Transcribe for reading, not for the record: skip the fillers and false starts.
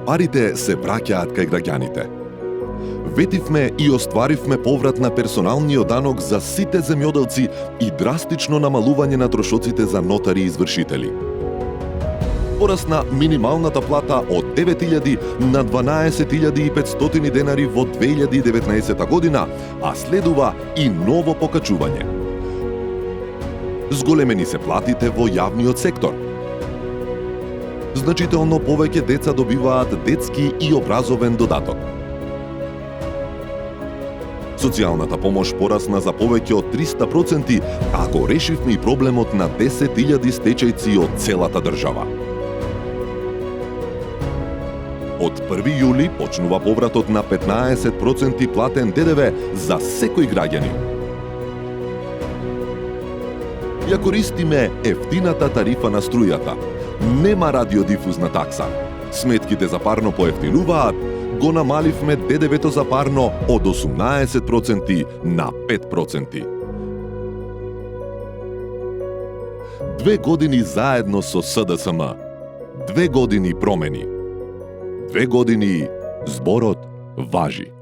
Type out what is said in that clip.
парите се враќаат кај граѓаните. Ветивме и остваривме поврат на персоналниот данок за сите земјоделци и драстично намалување на трошоците за нотари и извршители. Порасна минималната плата од 9.000 на 12.500 денари во 2019 година, а следува и ново покачување. Зголемени се платите во јавниот сектор. Значително повеќе деца добиваат детски и образовен додаток. Социјалната помош порасна за повеќе од 300%, а го решивме и проблемот на 10.000 стечајци од целата држава. Од 1 јули почнува повратот на 15% платен ДДВ за секој граѓанин. Ја користиме ефтината тарифа на струјата. Нема радиодифузна такса. Сметките за парно поевтинуваат, го намаливме ДДВ-то за парно од 18% на 5%. 2 години заедно со СДСМ. 2 години промени. 2 години зборот важи.